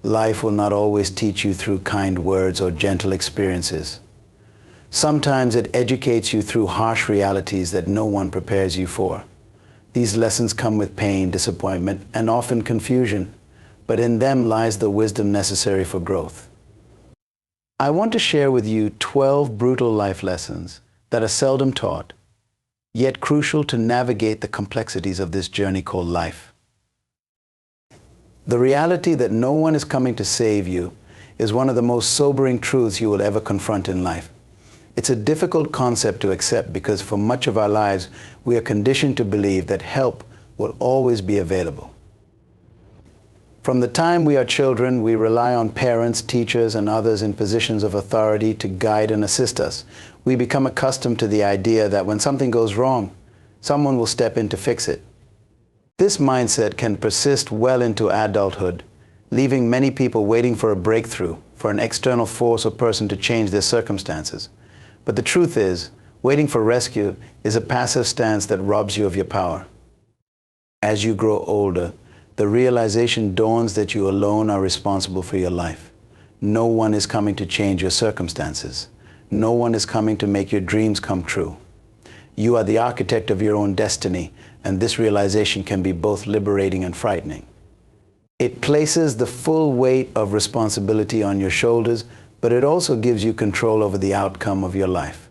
Life will not always teach you through kind words or gentle experiences. Sometimes it educates you through harsh realities that no one prepares you for. These lessons come with pain, disappointment, and often confusion, but in them lies the wisdom necessary for growth. I want to share with you 12 brutal life lessons that are seldom taught, yet crucial to navigate the complexities of this journey called life. The reality that no one is coming to save you is one of the most sobering truths you will ever confront in life. It's a difficult concept to accept because for much of our lives, we are conditioned to believe that help will always be available. From the time we are children, we rely on parents, teachers, and others in positions of authority to guide and assist us. We become accustomed to the idea that when something goes wrong, someone will step in to fix it. This mindset can persist well into adulthood, leaving many people waiting for a breakthrough, for an external force or person to change their circumstances. But the truth is, waiting for rescue is a passive stance that robs you of your power. As you grow older, the realization dawns that you alone are responsible for your life. No one is coming to change your circumstances. No one is coming to make your dreams come true. You are the architect of your own destiny, and this realization can be both liberating and frightening. It places the full weight of responsibility on your shoulders, but it also gives you control over the outcome of your life.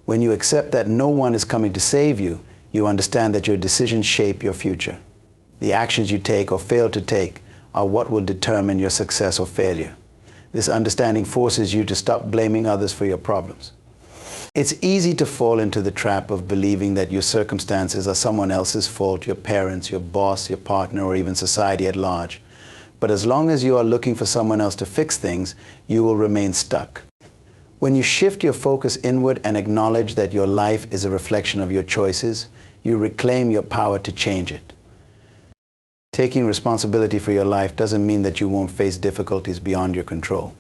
When you accept that no one is coming to save you, you understand that your decisions shape your future. The actions you take or fail to take are what will determine your success or failure. This understanding forces you to stop blaming others for your problems. It's easy to fall into the trap of believing that your circumstances are someone else's fault, your parents, your boss, your partner, or even society at large. But as long as you are looking for someone else to fix things, you will remain stuck. When you shift your focus inward and acknowledge that your life is a reflection of your choices, you reclaim your power to change it. Taking responsibility for your life doesn't mean that you won't face difficulties beyond your control.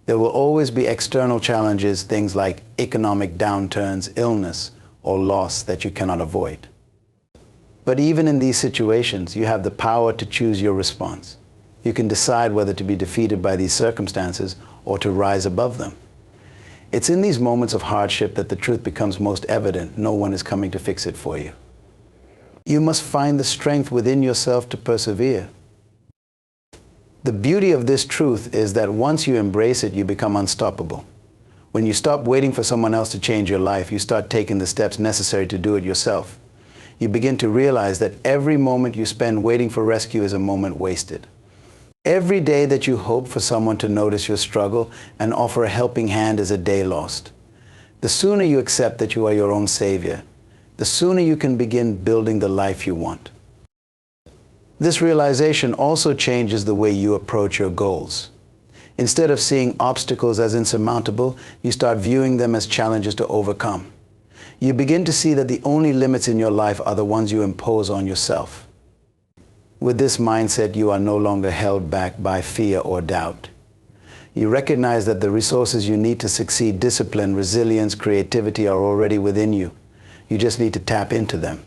There will always be external challenges, things like economic downturns, illness, or loss that you cannot avoid. But even in these situations, you have the power to choose your response. You can decide whether to be defeated by these circumstances or to rise above them. It's in these moments of hardship that the truth becomes most evident. No one is coming to fix it for you. You must find the strength within yourself to persevere. The beauty of this truth is that once you embrace it, you become unstoppable. When you stop waiting for someone else to change your life, you start taking the steps necessary to do it yourself. You begin to realize that every moment you spend waiting for rescue is a moment wasted. Every day that you hope for someone to notice your struggle and offer a helping hand is a day lost. The sooner you accept that you are your own savior, the sooner you can begin building the life you want. This realization also changes the way you approach your goals. Instead of seeing obstacles as insurmountable, you start viewing them as challenges to overcome. You begin to see that the only limits in your life are the ones you impose on yourself. With this mindset, you are no longer held back by fear or doubt. You recognize that the resources you need to succeed, discipline, resilience, creativity, are already within you. You just need to tap into them.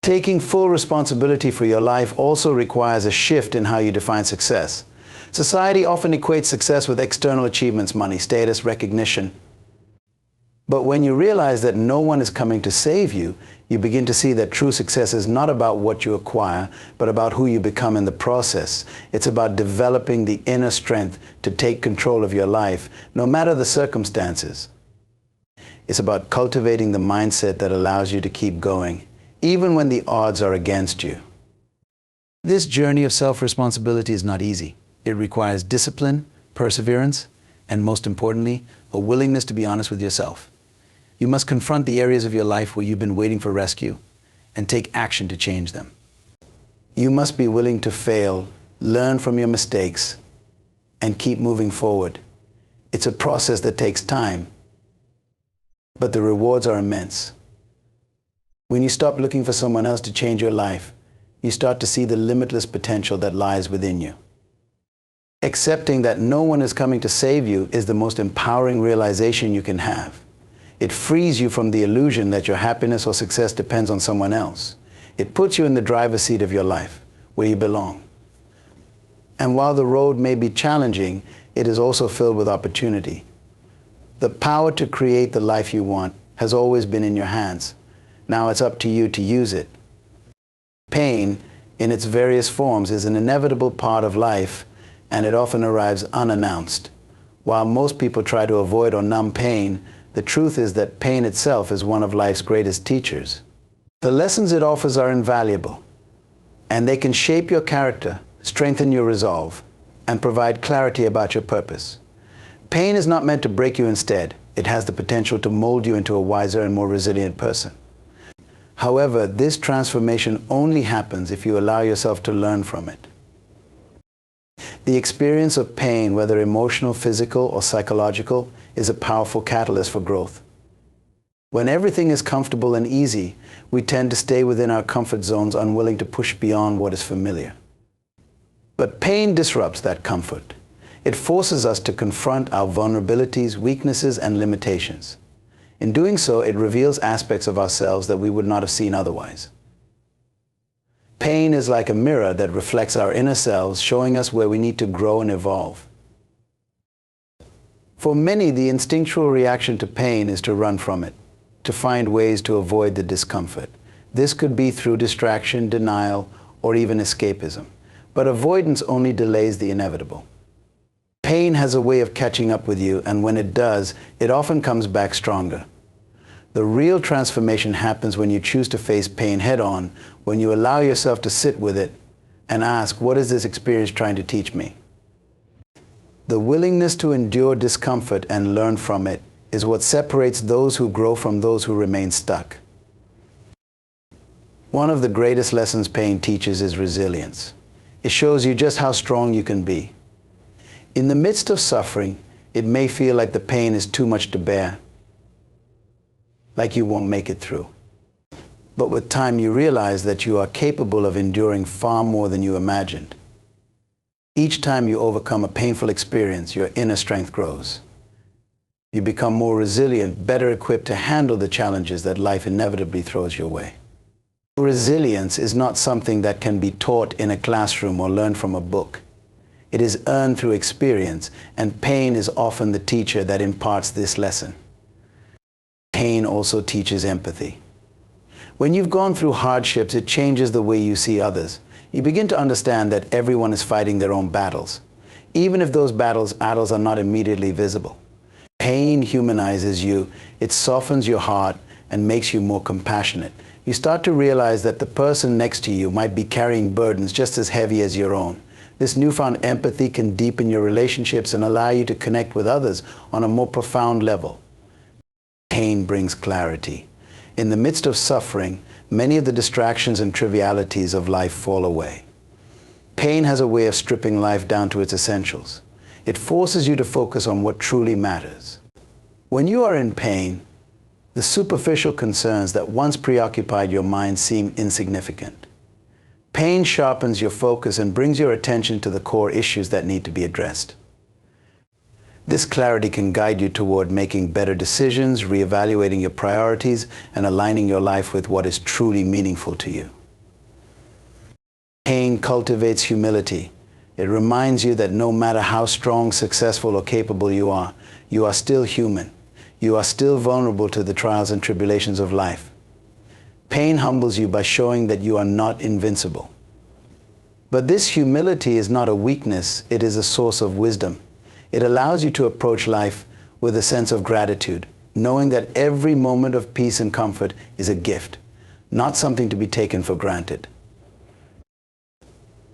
Taking full responsibility for your life also requires a shift in how you define success. Society often equates success with external achievements, money, status, recognition. But when you realize that no one is coming to save you, you begin to see that true success is not about what you acquire, but about who you become in the process. It's about developing the inner strength to take control of your life, no matter the circumstances. It's about cultivating the mindset that allows you to keep going, even when the odds are against you. This journey of self-responsibility is not easy. It requires discipline, perseverance, and most importantly, a willingness to be honest with yourself. You must confront the areas of your life where you've been waiting for rescue and take action to change them. You must be willing to fail, learn from your mistakes, and keep moving forward. It's a process that takes time, but the rewards are immense. When you stop looking for someone else to change your life, you start to see the limitless potential that lies within you. Accepting that no one is coming to save you is the most empowering realization you can have. It frees you from the illusion that your happiness or success depends on someone else. It puts you in the driver's seat of your life, where you belong. And while the road may be challenging, it is also filled with opportunity. The power to create the life you want has always been in your hands. Now it's up to you to use it. Pain, in its various forms, is an inevitable part of life, and it often arrives unannounced. While most people try to avoid or numb pain, the truth is that pain itself is one of life's greatest teachers. The lessons it offers are invaluable, and they can shape your character, strengthen your resolve, and provide clarity about your purpose. Pain is not meant to break you instead. It has the potential to mold you into a wiser and more resilient person. However, this transformation only happens if you allow yourself to learn from it. The experience of pain, whether emotional, physical, or psychological, is a powerful catalyst for growth. When everything is comfortable and easy, we tend to stay within our comfort zones, unwilling to push beyond what is familiar. But pain disrupts that comfort. It forces us to confront our vulnerabilities, weaknesses, and limitations. In doing so, it reveals aspects of ourselves that we would not have seen otherwise. Pain is like a mirror that reflects our inner selves, showing us where we need to grow and evolve. For many, the instinctual reaction to pain is to run from it, to find ways to avoid the discomfort. This could be through distraction, denial, or even escapism. But avoidance only delays the inevitable. Pain has a way of catching up with you, and when it does, it often comes back stronger. The real transformation happens when you choose to face pain head-on, when you allow yourself to sit with it and ask, what is this experience trying to teach me? The willingness to endure discomfort and learn from it is what separates those who grow from those who remain stuck. One of the greatest lessons pain teaches is resilience. It shows you just how strong you can be. In the midst of suffering, it may feel like the pain is too much to bear, like you won't make it through. But with time, you realize that you are capable of enduring far more than you imagined. Each time you overcome a painful experience, your inner strength grows. You become more resilient, better equipped to handle the challenges that life inevitably throws your way. Resilience is not something that can be taught in a classroom or learned from a book. It is earned through experience, and pain is often the teacher that imparts this lesson. Pain also teaches empathy. When you've gone through hardships, it changes the way you see others. You begin to understand that everyone is fighting their own battles, even if those battles are not immediately visible. Pain humanizes you, it softens your heart and makes you more compassionate. You start to realize that the person next to you might be carrying burdens just as heavy as your own. This newfound empathy can deepen your relationships and allow you to connect with others on a more profound level. Pain brings clarity. In the midst of suffering, many of the distractions and trivialities of life fall away. Pain has a way of stripping life down to its essentials. It forces you to focus on what truly matters. When you are in pain, the superficial concerns that once preoccupied your mind seem insignificant. Pain sharpens your focus and brings your attention to the core issues that need to be addressed. This clarity can guide you toward making better decisions, reevaluating your priorities, and aligning your life with what is truly meaningful to you. Pain cultivates humility. It reminds you that no matter how strong, successful, or capable you are still human. You are still vulnerable to the trials and tribulations of life. Pain humbles you by showing that you are not invincible. But this humility is not a weakness, it is a source of wisdom. It allows you to approach life with a sense of gratitude, knowing that every moment of peace and comfort is a gift, not something to be taken for granted.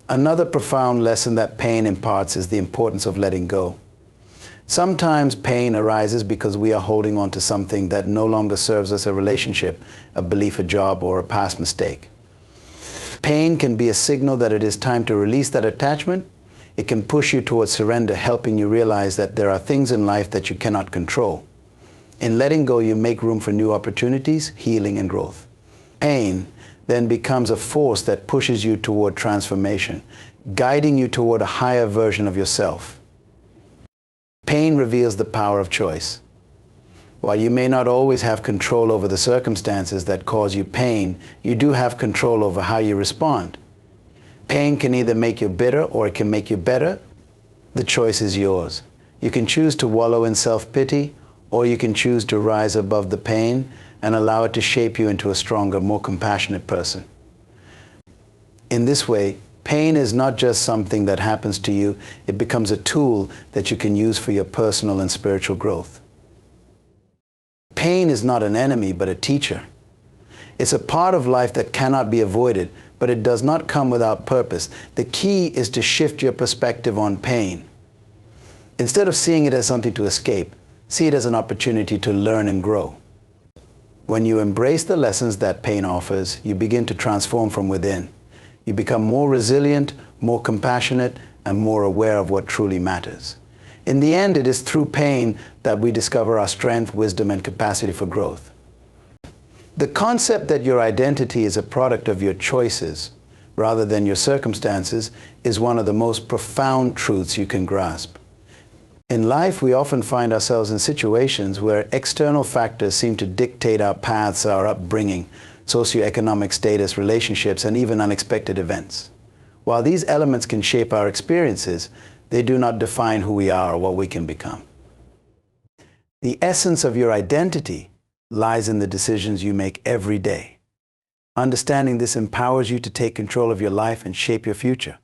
Another profound lesson that pain imparts is the importance of letting go. Sometimes pain arises because we are holding on to something that no longer serves us, a relationship, a belief, a job, or a past mistake. Pain can be a signal that it is time to release that attachment. It can push you towards surrender, helping you realize that there are things in life that you cannot control. In letting go, you make room for new opportunities, healing, and growth. Pain then becomes a force that pushes you toward transformation, guiding you toward a higher version of yourself. Pain reveals the power of choice. While you may not always have control over the circumstances that cause you pain, you do have control over how you respond. Pain can either make you bitter or it can make you better. The choice is yours. You can choose to wallow in self-pity, or you can choose to rise above the pain and allow it to shape you into a stronger, more compassionate person. In this way, pain is not just something that happens to you, it becomes a tool that you can use for your personal and spiritual growth. Pain is not an enemy, but a teacher. It's a part of life that cannot be avoided, but it does not come without purpose. The key is to shift your perspective on pain. Instead of seeing it as something to escape, see it as an opportunity to learn and grow. When you embrace the lessons that pain offers, you begin to transform from within. You become more resilient, more compassionate, and more aware of what truly matters. In the end, it is through pain that we discover our strength, wisdom, and capacity for growth. The concept that your identity is a product of your choices rather than your circumstances is one of the most profound truths you can grasp. In life, we often find ourselves in situations where external factors seem to dictate our paths, our upbringing, socioeconomic status, relationships, and even unexpected events. While these elements can shape our experiences, they do not define who we are or what we can become. The essence of your identity lies in the decisions you make every day. Understanding this empowers you to take control of your life and shape your future.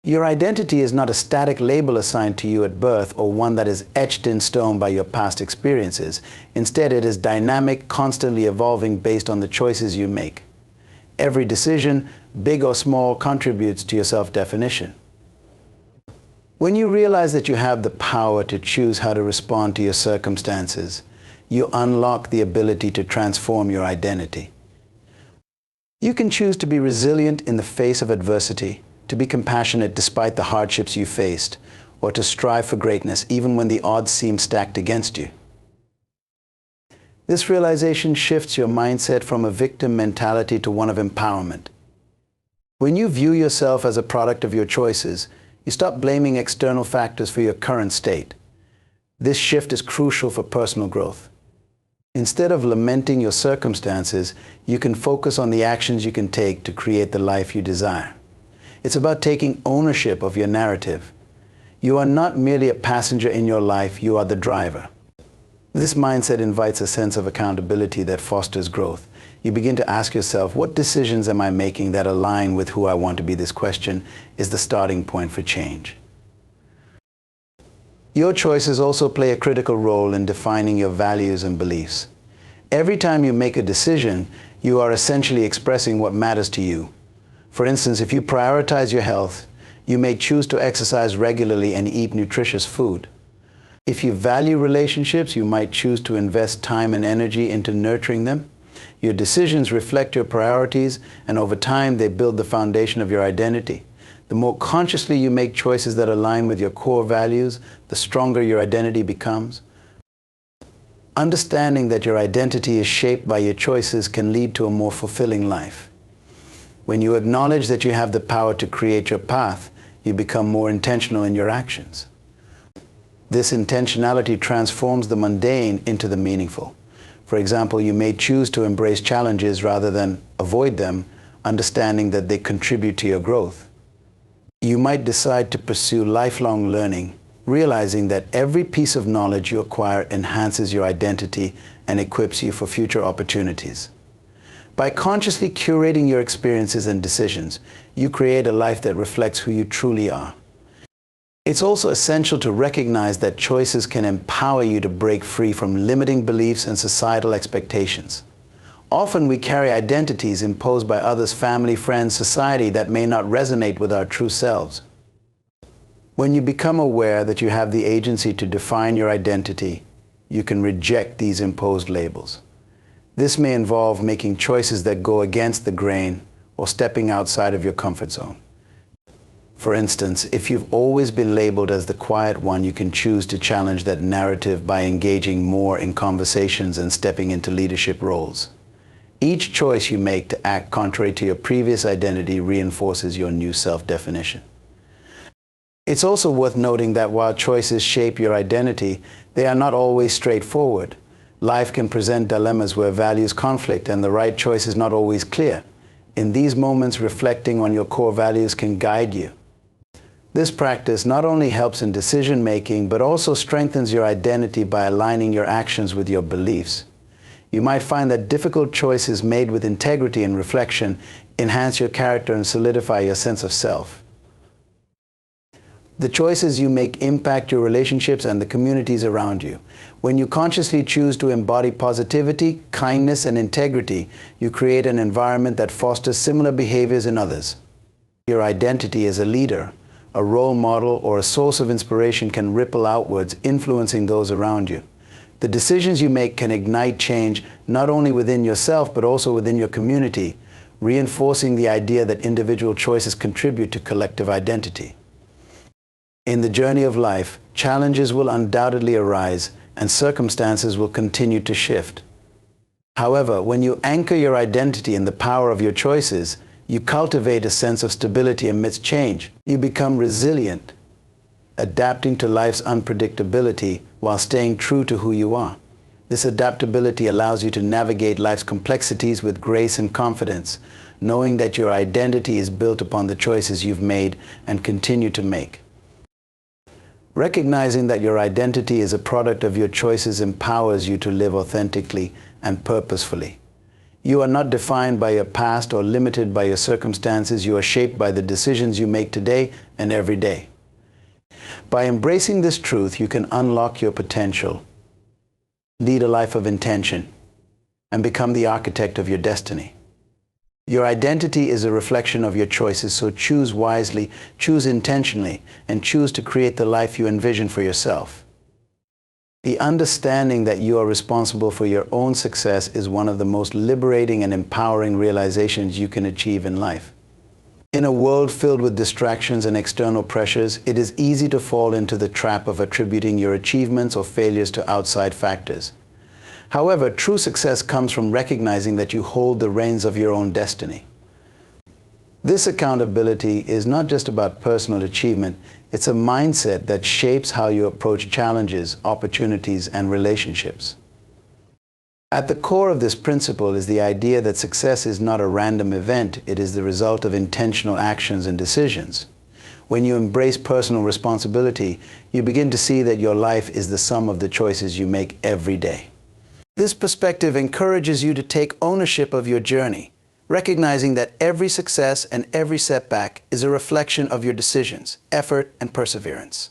Your identity is not a static label assigned to you at birth or one that is etched in stone by your past experiences. Instead, it is dynamic, constantly evolving based on the choices you make. Every decision, big or small, contributes to your self-definition. When you realize that you have the power to choose how to respond to your circumstances, you unlock the ability to transform your identity. You can choose to be resilient in the face of adversity, to be compassionate despite the hardships you faced, or to strive for greatness even when the odds seem stacked against you. This realization shifts your mindset from a victim mentality to one of empowerment. When you view yourself as a product of your choices, you stop blaming external factors for your current state. This shift is crucial for personal growth. Instead of lamenting your circumstances, you can focus on the actions you can take to create the life you desire. It's about taking ownership of your narrative. You are not merely a passenger in your life, you are the driver. This mindset invites a sense of accountability that fosters growth. You begin to ask yourself, what decisions am I making that align with who I want to be? This question is the starting point for change. Your choices also play a critical role in defining your values and beliefs. Every time you make a decision, you are essentially expressing what matters to you. For instance, if you prioritize your health, you may choose to exercise regularly and eat nutritious food. If you value relationships, you might choose to invest time and energy into nurturing them. Your decisions reflect your priorities, and over time, they build the foundation of your identity. The more consciously you make choices that align with your core values, the stronger your identity becomes. Understanding that your identity is shaped by your choices can lead to a more fulfilling life. When you acknowledge that you have the power to create your path, you become more intentional in your actions. This intentionality transforms the mundane into the meaningful. For example, you may choose to embrace challenges rather than avoid them, understanding that they contribute to your growth. You might decide to pursue lifelong learning, realizing that every piece of knowledge you acquire enhances your identity and equips you for future opportunities. By consciously curating your experiences and decisions, you create a life that reflects who you truly are. It's also essential to recognize that choices can empower you to break free from limiting beliefs and societal expectations. Often we carry identities imposed by others, family, friends, society that may not resonate with our true selves. When you become aware that you have the agency to define your identity, you can reject these imposed labels. This may involve making choices that go against the grain or stepping outside of your comfort zone. For instance, if you've always been labeled as the quiet one, you can choose to challenge that narrative by engaging more in conversations and stepping into leadership roles. Each choice you make to act contrary to your previous identity reinforces your new self-definition. It's also worth noting that while choices shape your identity, they are not always straightforward. Life can present dilemmas where values conflict and the right choice is not always clear. In these moments, reflecting on your core values can guide you. This practice not only helps in decision-making, but also strengthens your identity by aligning your actions with your beliefs. You might find that difficult choices made with integrity and reflection enhance your character and solidify your sense of self. The choices you make impact your relationships and the communities around you. When you consciously choose to embody positivity, kindness, and integrity, you create an environment that fosters similar behaviors in others. Your identity as a leader, a role model, or a source of inspiration can ripple outwards, influencing those around you. The decisions you make can ignite change not only within yourself, but also within your community, reinforcing the idea that individual choices contribute to collective identity. In the journey of life, challenges will undoubtedly arise and circumstances will continue to shift. However, when you anchor your identity in the power of your choices, you cultivate a sense of stability amidst change. You become resilient, adapting to life's unpredictability while staying true to who you are. This adaptability allows you to navigate life's complexities with grace and confidence, knowing that your identity is built upon the choices you've made and continue to make. Recognizing that your identity is a product of your choices empowers you to live authentically and purposefully. You are not defined by your past or limited by your circumstances. You are shaped by the decisions you make today and every day. By embracing this truth, you can unlock your potential, lead a life of intention, and become the architect of your destiny. Your identity is a reflection of your choices, so choose wisely, choose intentionally, and choose to create the life you envision for yourself. The understanding that you are responsible for your own success is one of the most liberating and empowering realizations you can achieve in life. In a world filled with distractions and external pressures, it is easy to fall into the trap of attributing your achievements or failures to outside factors. However, true success comes from recognizing that you hold the reins of your own destiny. This accountability is not just about personal achievement, it's a mindset that shapes how you approach challenges, opportunities, and relationships. At the core of this principle is the idea that success is not a random event, it is the result of intentional actions and decisions. When you embrace personal responsibility, you begin to see that your life is the sum of the choices you make every day. This perspective encourages you to take ownership of your journey, recognizing that every success and every setback is a reflection of your decisions, effort, and perseverance.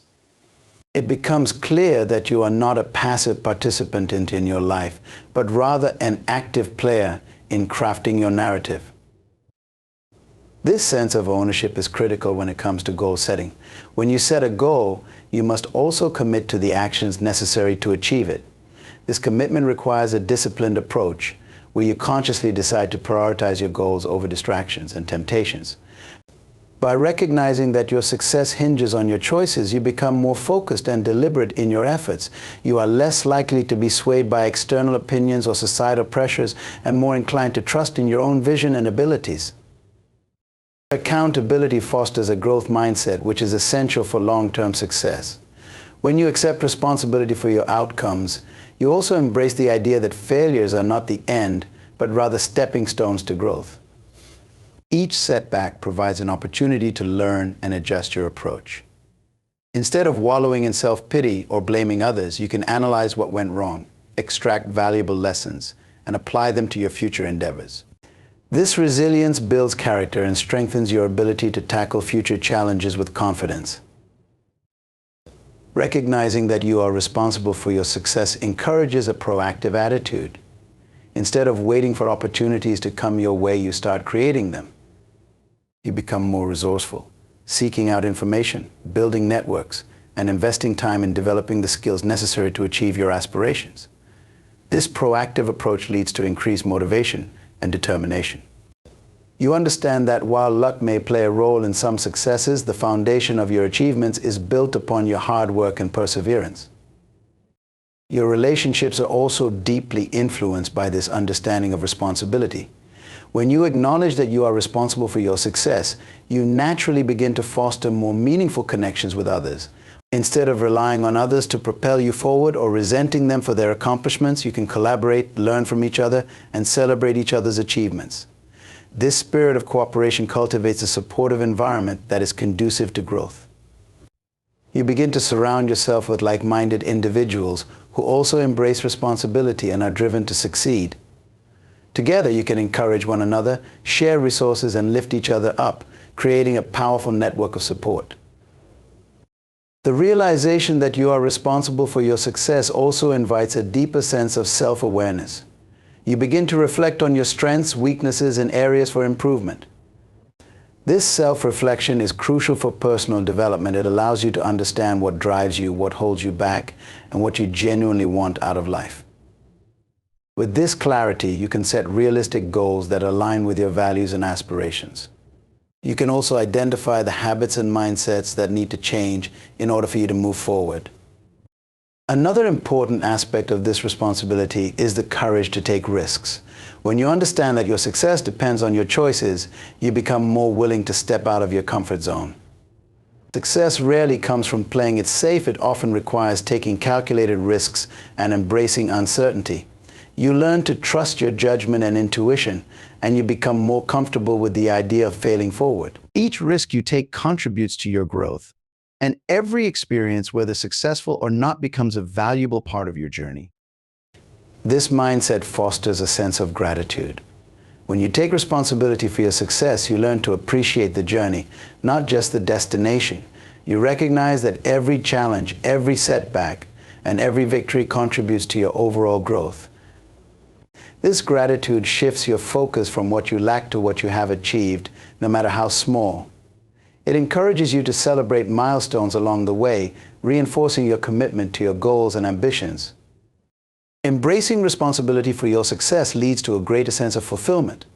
It becomes clear that you are not a passive participant in your life, but rather an active player in crafting your narrative. This sense of ownership is critical when it comes to goal setting. When you set a goal, you must also commit to the actions necessary to achieve it. This commitment requires a disciplined approach, where you consciously decide to prioritize your goals over distractions and temptations. By recognizing that your success hinges on your choices, you become more focused and deliberate in your efforts. You are less likely to be swayed by external opinions or societal pressures and more inclined to trust in your own vision and abilities. Accountability fosters a growth mindset, which is essential for long-term success. When you accept responsibility for your outcomes, you also embrace the idea that failures are not the end, but rather stepping stones to growth. Each setback provides an opportunity to learn and adjust your approach. Instead of wallowing in self-pity or blaming others, you can analyze what went wrong, extract valuable lessons, and apply them to your future endeavors. This resilience builds character and strengthens your ability to tackle future challenges with confidence. Recognizing that you are responsible for your success encourages a proactive attitude. Instead of waiting for opportunities to come your way, you start creating them. You become more resourceful, seeking out information, building networks, and investing time in developing the skills necessary to achieve your aspirations. This proactive approach leads to increased motivation and determination. You understand that while luck may play a role in some successes, the foundation of your achievements is built upon your hard work and perseverance. Your relationships are also deeply influenced by this understanding of responsibility. When you acknowledge that you are responsible for your success, you naturally begin to foster more meaningful connections with others. Instead of relying on others to propel you forward or resenting them for their accomplishments, you can collaborate, learn from each other, and celebrate each other's achievements. This spirit of cooperation cultivates a supportive environment that is conducive to growth. You begin to surround yourself with like-minded individuals who also embrace responsibility and are driven to succeed. Together, you can encourage one another, share resources, and lift each other up, creating a powerful network of support. The realization that you are responsible for your success also invites a deeper sense of self-awareness. You begin to reflect on your strengths, weaknesses, and areas for improvement. This self-reflection is crucial for personal development. It allows you to understand what drives you, what holds you back, and what you genuinely want out of life. With this clarity, you can set realistic goals that align with your values and aspirations. You can also identify the habits and mindsets that need to change in order for you to move forward. Another important aspect of this responsibility is the courage to take risks. When you understand that your success depends on your choices, you become more willing to step out of your comfort zone. Success rarely comes from playing it safe. It often requires taking calculated risks and embracing uncertainty. You learn to trust your judgment and intuition, and you become more comfortable with the idea of failing forward. Each risk you take contributes to your growth, and every experience, whether successful or not, becomes a valuable part of your journey. This mindset fosters a sense of gratitude. When you take responsibility for your success, you learn to appreciate the journey, not just the destination. You recognize that every challenge, every setback, and every victory contributes to your overall growth. This gratitude shifts your focus from what you lack to what you have achieved, no matter how small. It encourages you to celebrate milestones along the way, reinforcing your commitment to your goals and ambitions. Embracing responsibility for your success leads to a greater sense of fulfillment.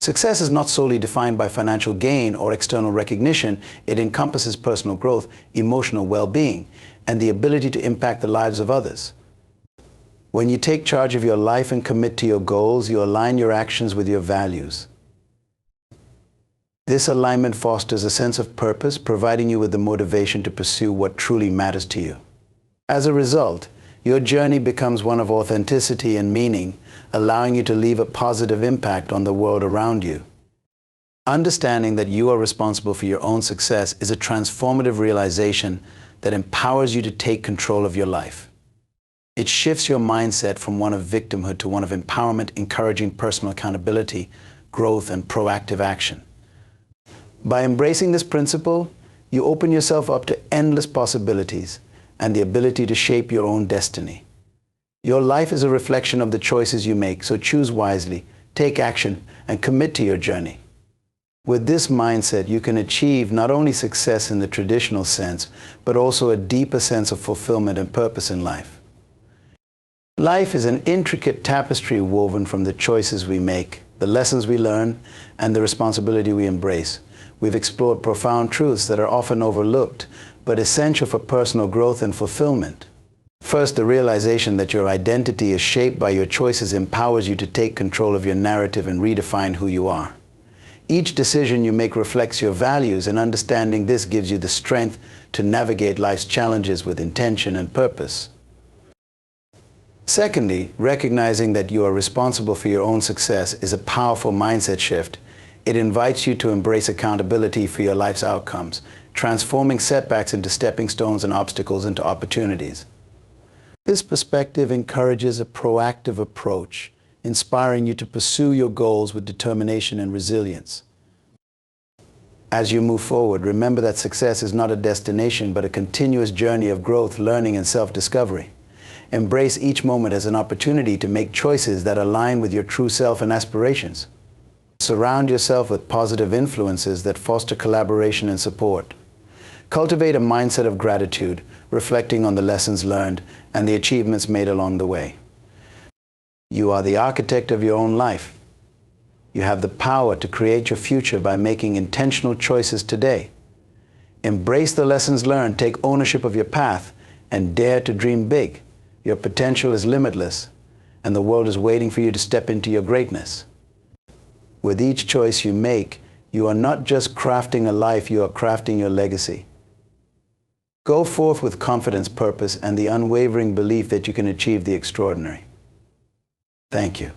Success is not solely defined by financial gain or external recognition. It encompasses personal growth, emotional well-being, and the ability to impact the lives of others. When you take charge of your life and commit to your goals, you align your actions with your values. This alignment fosters a sense of purpose, providing you with the motivation to pursue what truly matters to you. As a result, your journey becomes one of authenticity and meaning, allowing you to leave a positive impact on the world around you. Understanding that you are responsible for your own success is a transformative realization that empowers you to take control of your life. It shifts your mindset from one of victimhood to one of empowerment, encouraging personal accountability, growth, and proactive action. By embracing this principle, you open yourself up to endless possibilities and the ability to shape your own destiny. Your life is a reflection of the choices you make, so choose wisely, take action, and commit to your journey. With this mindset, you can achieve not only success in the traditional sense, but also a deeper sense of fulfillment and purpose in life. Life is an intricate tapestry woven from the choices we make, the lessons we learn, and the responsibility we embrace. We've explored profound truths that are often overlooked, but essential for personal growth and fulfillment. First, the realization that your identity is shaped by your choices empowers you to take control of your narrative and redefine who you are. Each decision you make reflects your values, and understanding this gives you the strength to navigate life's challenges with intention and purpose. Secondly, recognizing that you are responsible for your own success is a powerful mindset shift. It invites you to embrace accountability for your life's outcomes, transforming setbacks into stepping stones and obstacles into opportunities. This perspective encourages a proactive approach, inspiring you to pursue your goals with determination and resilience. As you move forward, remember that success is not a destination, but a continuous journey of growth, learning, and self-discovery. Embrace each moment as an opportunity to make choices that align with your true self and aspirations. Surround yourself with positive influences that foster collaboration and support. Cultivate a mindset of gratitude, reflecting on the lessons learned and the achievements made along the way. You are the architect of your own life. You have the power to create your future by making intentional choices today. Embrace the lessons learned, take ownership of your path, and dare to dream big. Your potential is limitless, and the world is waiting for you to step into your greatness. With each choice you make, you are not just crafting a life, you are crafting your legacy. Go forth with confidence, purpose, and the unwavering belief that you can achieve the extraordinary. Thank you.